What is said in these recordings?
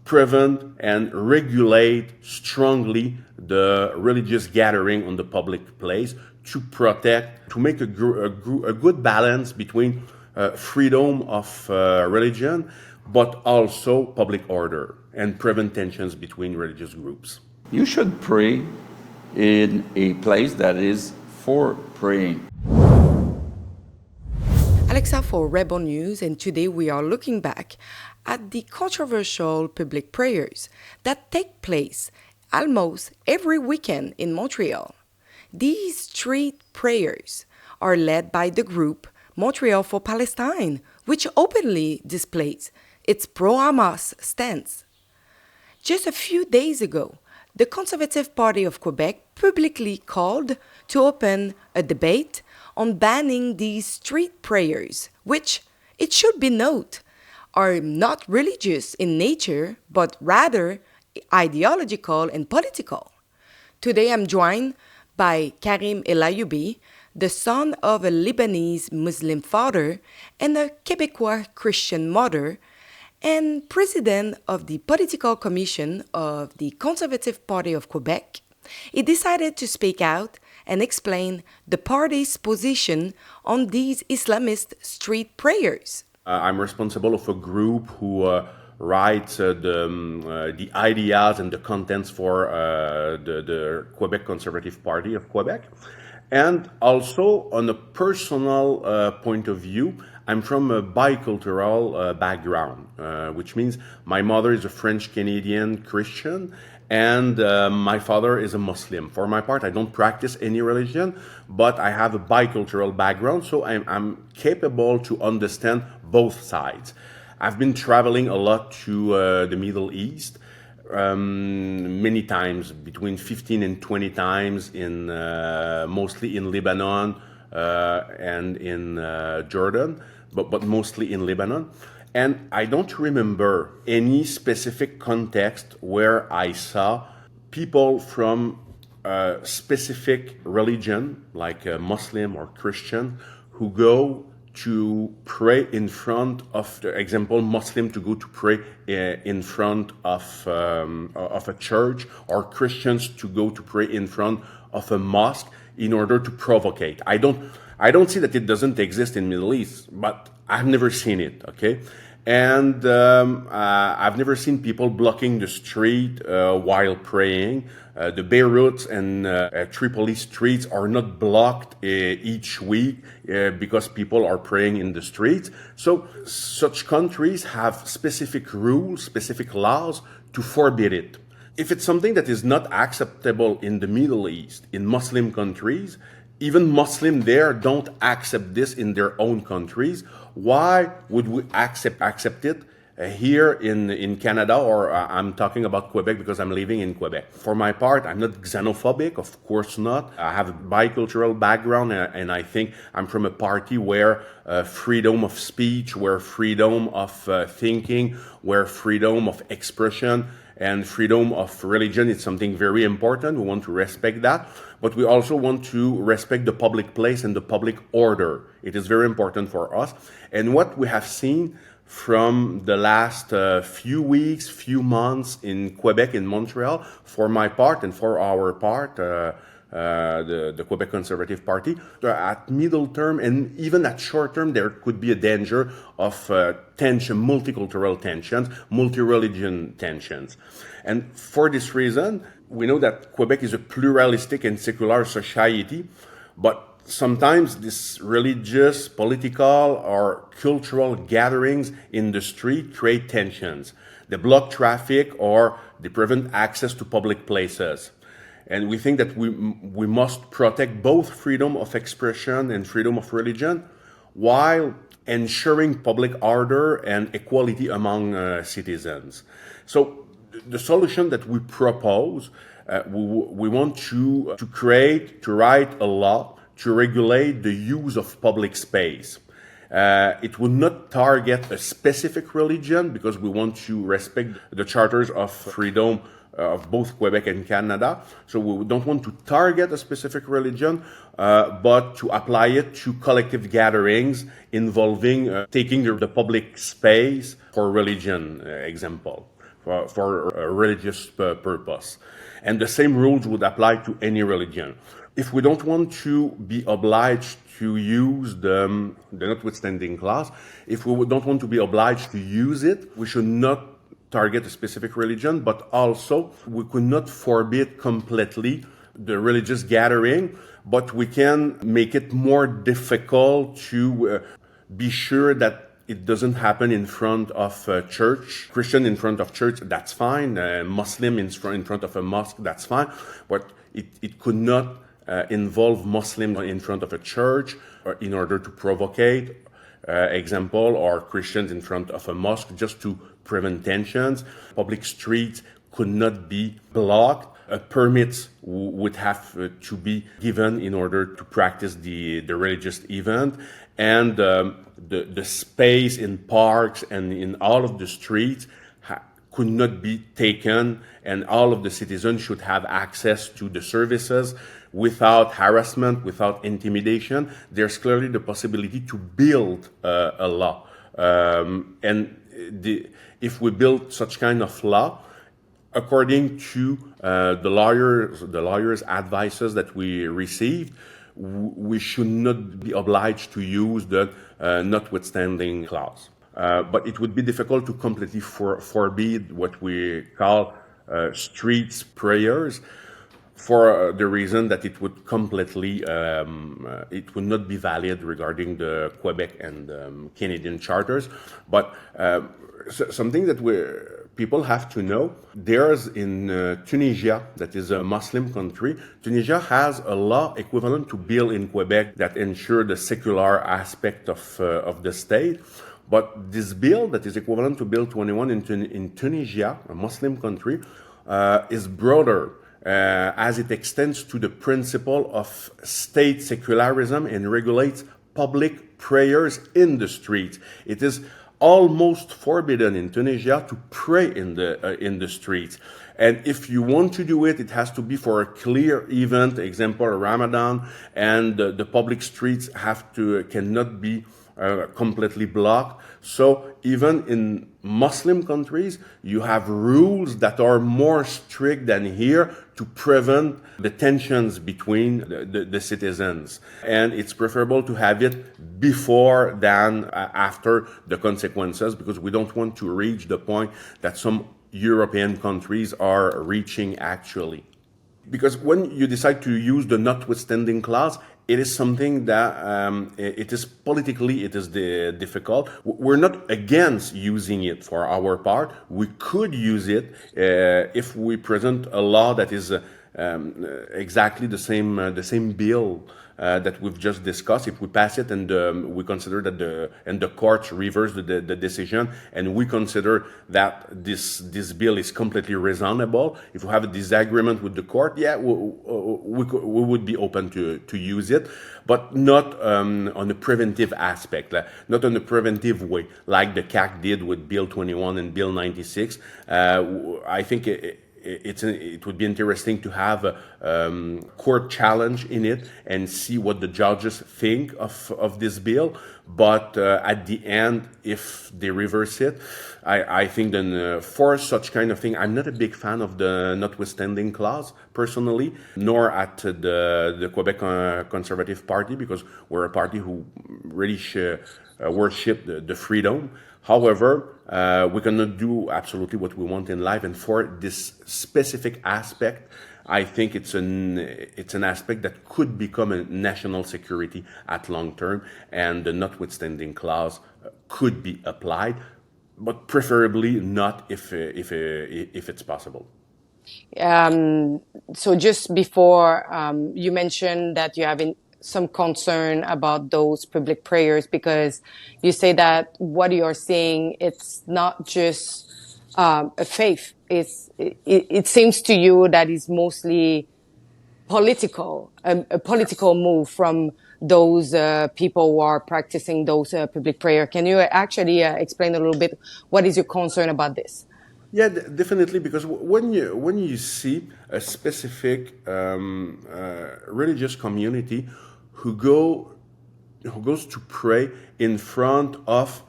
prevent and regulate strongly the religious gathering on the public place, to protect, to make a good balance between freedom of religion, but also public order, and prevent tensions between religious groups. You should pray in a place that is for praying. Alexa for Rebel News, and today we are looking back at the controversial public prayers that take place almost every weekend in Montreal. These street prayers are led by the group Montreal for Palestine, which openly displays its pro-Hamas stance. Just a few days ago, the Conservative Party of Quebec publicly called to open a debate on banning these street prayers, which, it should be noted, are not religious in nature, but rather ideological and political. Today I'm joined by Karim Elayoubi, the son of a Lebanese Muslim father and a Quebecois Christian mother, and president of the Political Commission of the Conservative Party of Quebec. He decided to speak out and explain the party's position on these Islamist street prayers. I'm responsible of a group who writes the ideas and the contents for the Quebec Conservative Party of Quebec. And also, on a personal point of view, I'm from a bicultural background, which means my mother is a French-Canadian Christian, and my father is a Muslim. For my part, I don't practice any religion, but I have a bicultural background, so I'm capable to understand both sides. I've been traveling a lot to the Middle East, many times, between 15 and 20 times, in mostly in Lebanon and in Jordan, but mostly in Lebanon. And I don't remember any specific context where I saw people from a specific religion, like a Muslim or Christian, who go to pray in front of, for example, Muslim to go to pray in front of a church, or Christians to go to pray in front of a mosque in order to provocate. I don't see that it doesn't exist in Middle East, but I've never seen it, okay? And I've never seen people blocking the street while praying. The Beirut and Tripoli streets are not blocked each week because people are praying in the streets. So such countries have specific rules, specific laws to forbid it. If it's something that is not acceptable in the Middle East, in Muslim countries, even Muslims there don't accept this in their own countries, why would we accept it here in Canada, or I'm talking about Quebec because I'm living in Quebec. For my part, I'm not xenophobic, of course not. I have a bicultural background, and I think I'm from a party where freedom of speech, where freedom of thinking, where freedom of expression and freedom of religion is something very important. We want to respect that, but we also want to respect the public place and the public order. It is very important for us. And what we have seen from the last few weeks, few months in Quebec, in Montreal, for my part and for our part, the Quebec Conservative Party, at middle term and even at short term, there could be a danger of tension, multicultural tensions, multi-religion tensions. And for this reason, we know that Quebec is a pluralistic and secular society, but sometimes these religious, political, or cultural gatherings in the street create tensions. They block traffic or they prevent access to public places. And we think that we must protect both freedom of expression and freedom of religion while ensuring public order and equality among citizens. So the solution that we propose, we want to write a law to regulate the use of public space. It will not target a specific religion because we want to respect the charters of freedom of both Quebec and Canada. So we don't want to target a specific religion, but to apply it to collective gatherings involving taking the public space for religion, example. for a religious purpose. And the same rules would apply to any religion. If we don't want to be obliged to use the notwithstanding clause, if we don't want to be obliged to use it, we should not target a specific religion, but also we could not forbid completely the religious gathering, but we can make it more difficult to be sure that it doesn't happen in front of a church. Christian in front of church, that's fine. Muslim in front of a mosque, that's fine. But it could not involve Muslim in front of a church or in order to provocate, example, or Christians in front of a mosque just to prevent tensions. Public streets could not be blocked. Permits would have to be given in order to practice the religious event. And the space in parks and in all of the streets could not be taken, and all of the citizens should have access to the services without harassment, without intimidation. There's clearly the possibility to build a law. If we build such kind of law, according to the lawyers' advices that we received, we should not be obliged to use the notwithstanding clause. But it would be difficult to completely forbid what we call streets prayers, for the reason that it would completely, it would not be valid regarding the Quebec and Canadian charters. But something that people have to know, there's in Tunisia, that is a Muslim country, Tunisia has a law equivalent to bill in Quebec that ensure the secular aspect of the state. But this bill that is equivalent to Bill 21 in Tunisia, a Muslim country, is broader, as it extends to the principle of state secularism and regulates public prayers in the streets. It is almost forbidden in Tunisia to pray in the streets. And if you want to do it, it has to be for a clear event, example Ramadan, and the public streets cannot be completely blocked. So even in Muslim countries, you have rules that are more strict than here to prevent the tensions between the citizens. And it's preferable to have it before than after the consequences, because we don't want to reach the point that some European countries are reaching actually. Because when you decide to use the notwithstanding clause, it is something that it is politically difficult. We're not against using it for our part. We could use it if we present a law that is exactly the same bill that we've just discussed. If we pass it and we consider that the courts reverse the decision, and we consider that this bill is completely reasonable, if we have a disagreement with the court, yeah, we would be open to use it, but not on a preventive aspect, not on a preventive way, like the CAC did with Bill 21 and Bill 96. I think it would be interesting to have a court challenge in it and see what the judges think of this bill. But at the end, if they reverse it, I think then for such kind of thing, I'm not a big fan of the notwithstanding clause personally, nor at the Quebec Conservative Party, because we're a party who really worship the freedom. However, we cannot do absolutely what we want in life, and for this specific aspect, I think it's an aspect that could become a national security at long term, and the notwithstanding clause could be applied, but preferably not if it's possible. So just before, you mentioned that you have some concern about those public prayers, because you say that what you're seeing, it's not just a faith. It seems to you that it's mostly political, a political move from those people who are practicing those public prayer. Can you actually explain a little bit what is your concern about this? Yeah, definitely, because when you see a specific religious community who goes to pray in front of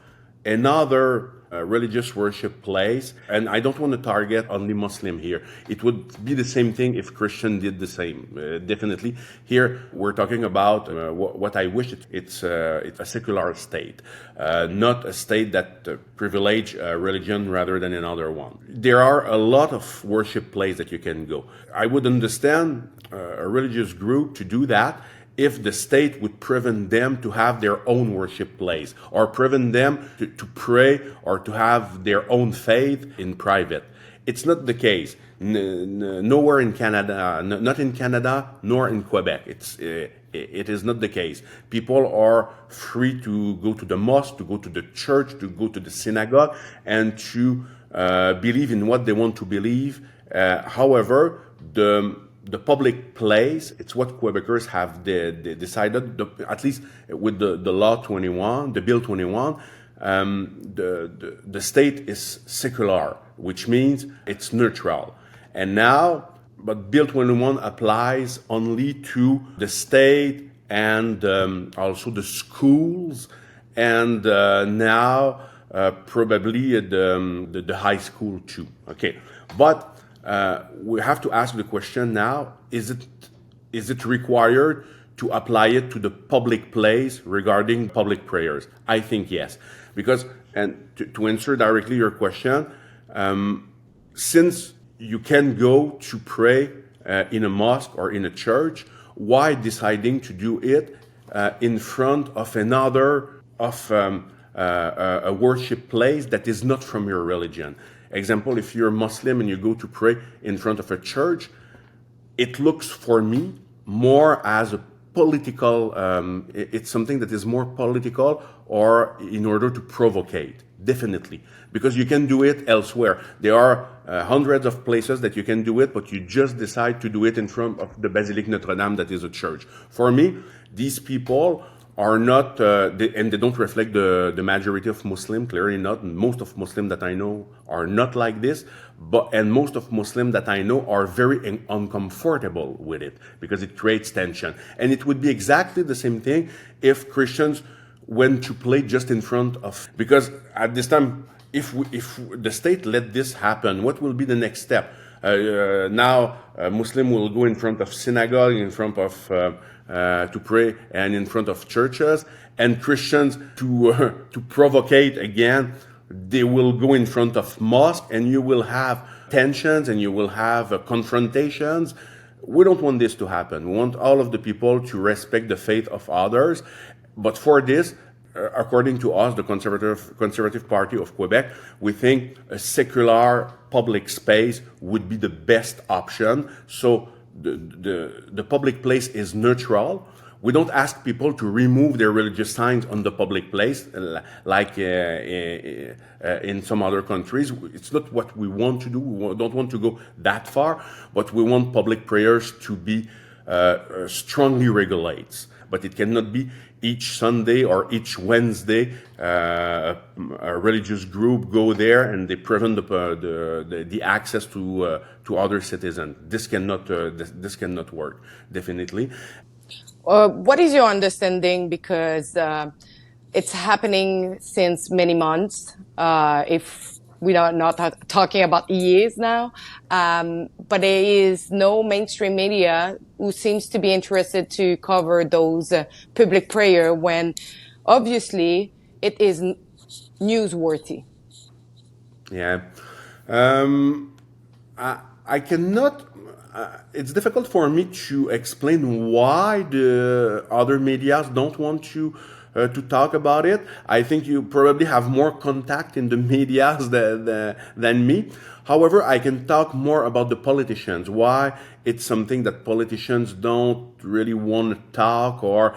another religious worship place. And I don't want to target only Muslim here. It would be the same thing if Christian did the same, definitely. Here, we're talking about what I wish it's a secular state, not a state that privilege religion rather than another one. There are a lot of worship places that you can go. I would understand a religious group to do that if the state would prevent them to have their own worship place, or prevent them to pray or to have their own faith in private. It's not the case. Nowhere in Canada, not in Canada, nor in Quebec. It is not the case. People are free to go to the mosque, to go to the church, to go to the synagogue, and to believe in what they want to believe. However, the public place, it's what Quebecers have decided, at least with the Law 21, the Bill 21, the state is secular, which means it's neutral. And now, but Bill 21 applies only to the state and also the schools, and now probably the high school too. Okay, but we have to ask the question now: is it required to apply it to the public place regarding public prayers? I think yes, because, and to answer directly your question, since you can go to pray in a mosque or in a church, why deciding to do it in front of another a worship place that is not from your religion? Example, if you're Muslim and you go to pray in front of a church, it looks for me more as a political, it's something that is more political, or in order to provocate, definitely. Because you can do it elsewhere. There are hundreds of places that you can do it, but you just decide to do it in front of the Basilique Notre Dame, that is a church. For me, these people are not, and they don't reflect the majority of Muslims, clearly not. Most of Muslims that I know are not like this, and most of Muslims that I know are very uncomfortable with it, because it creates tension. And it would be exactly the same thing if Christians went to play just in front of, because at this time, if the state let this happen, what will be the next step? Now, Muslim will go in front of synagogue, in front of to pray, and in front of churches, and Christians to provocate again, they will go in front of mosque, and you will have tensions, and you will have confrontations. We don't want this to happen. We want all of the people to respect the faith of others, but for this, according to us, the Conservative Party of Quebec, we think a secular public space would be the best option. So the public place is neutral. We don't ask people to remove their religious signs on the public place, like in some other countries. It's not what we want to do. We don't want to go that far, but we want public prayers to be strongly regulated. But it cannot be each Sunday or each Wednesday a religious group go there and they prevent the access to other citizens. This cannot work, definitely. What is your understanding? Because it's happening since many months. If we are not talking about years now, but there is no mainstream media who seems to be interested to cover those public prayer when obviously it is newsworthy. Yeah. I cannot, it's difficult for me to explain why the other medias don't want to talk about it. I think you probably have more contact in the medias than me. However, I can talk more about the politicians, why it's something that politicians don't really want to talk, or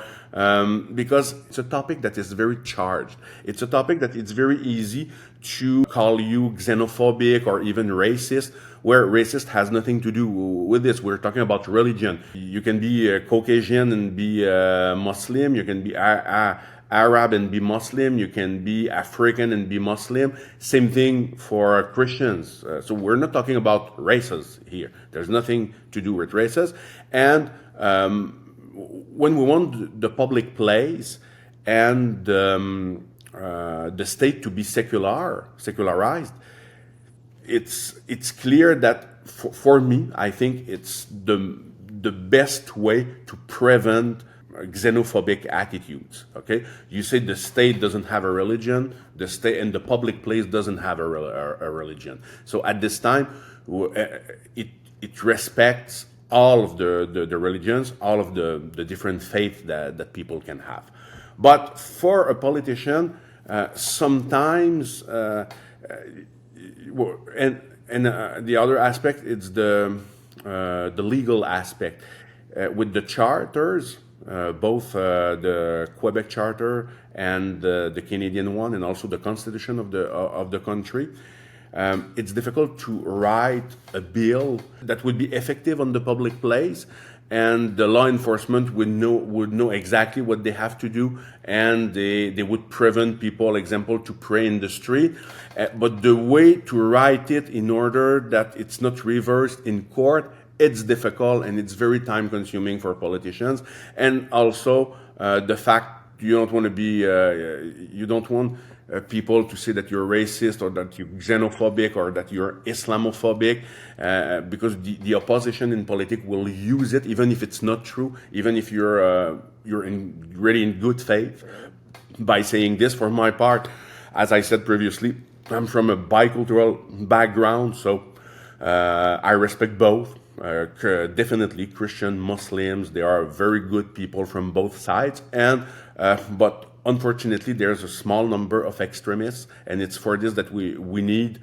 because it's a topic that is very charged. It's a topic that it's very easy to call you xenophobic or even racist, where racist has nothing to do with this. We're talking about religion. You can be Caucasian and be Muslim. You can be Arab and be Muslim. You can be African and be Muslim. Same thing for Christians. So we're not talking about races here. There's nothing to do with races. And when we want the public place and the state to be secularized, it's clear that for me, I think it's the best way to prevent xenophobic attitudes. Okay, you say the state doesn't have a religion, the state and the public place doesn't have a religion. So at this time, it respects all of the religions, all of the different faiths that people can have. But for a politician, sometimes, the other aspect is the legal aspect. With the charters, both the Quebec Charter and the Canadian one, and also the Constitution of the country. It's difficult to write a bill that would be effective on the public place, and the law enforcement would know exactly what they have to do, and they would prevent people, example, to pray in the street. But the way to write it in order that it's not reversed in court, it's difficult and it's very time consuming for politicians. And also the fact you don't want to be, you don't want people to say that you're racist or that you're xenophobic or that you're Islamophobic, because the opposition in politics will use it, even if it's not true, even if you're really in good faith by saying this. For my part, as I said previously, I'm from a bicultural background, so I respect both. Definitely Christian, Muslims, they are very good people from both sides, and but unfortunately there's a small number of extremists, and it's for this that we need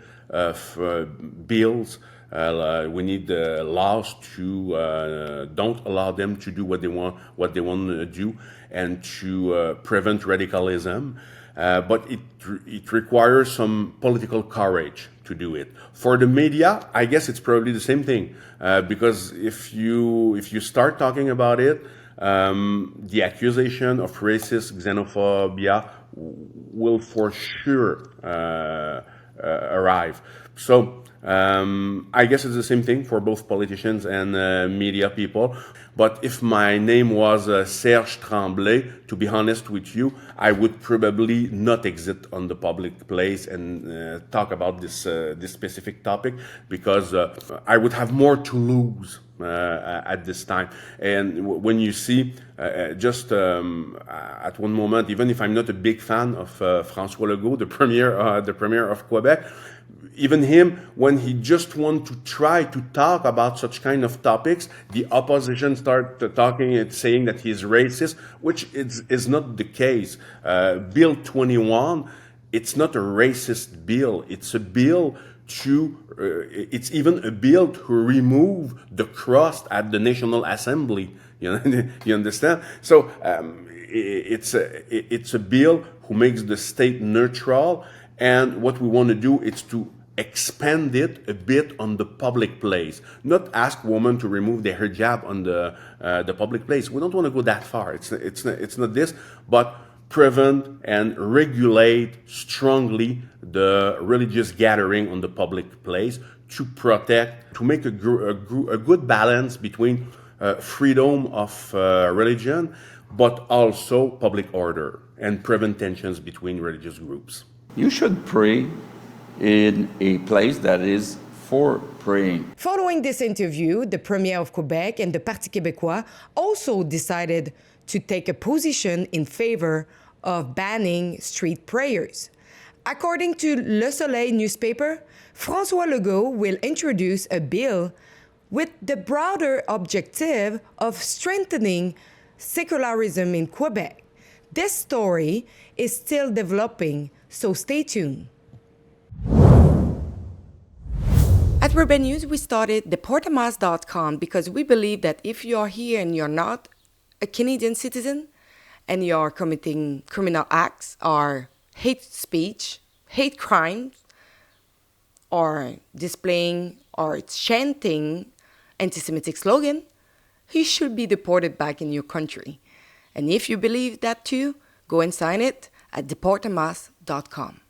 bills, we need laws to don't allow them to do what they want to do, and to prevent radicalism. But it requires some political courage to do it. For the media, I guess it's probably the same thing, because if you start talking about it, the accusation of racist xenophobia will for sure arrive. So I guess it's the same thing for both politicians and media people. But if my name was Serge Tremblay, to be honest with you, I would probably not exit on the public place and talk about this specific topic, because I would have more to lose at this time. And when you see, just at one moment, even if I'm not a big fan of François Legault, the premier of Quebec, even him, when he just want to try to talk about such kind of topics, the opposition start talking and saying that he's racist, which is not the case. Bill 21, it's not a racist bill. It's a bill it's even a bill to remove the cross at the National Assembly. You understand? So it's a bill who makes the state neutral, and what we want to do is to expand it a bit on the public place, not ask women to remove their hijab on the public place. We don't want to go that far. It's not this, but prevent and regulate strongly the religious gathering on the public place, to protect, to make a good balance between freedom of religion, but also public order, and prevent tensions between religious groups. You should pray in a place that is for praying. Following this interview, the Premier of Quebec and the Parti québécois also decided to take a position in favor of banning street prayers. According to Le Soleil newspaper, François Legault will introduce a bill with the broader objective of strengthening secularism in Quebec. This story is still developing, so stay tuned. At Urban News, we started deportamas.com because we believe that if you are here and you're not a Canadian citizen and you're committing criminal acts or hate speech, hate crimes, or displaying or chanting anti-Semitic slogan, you should be deported back in your country. And if you believe that too, go and sign it at deportamas.com.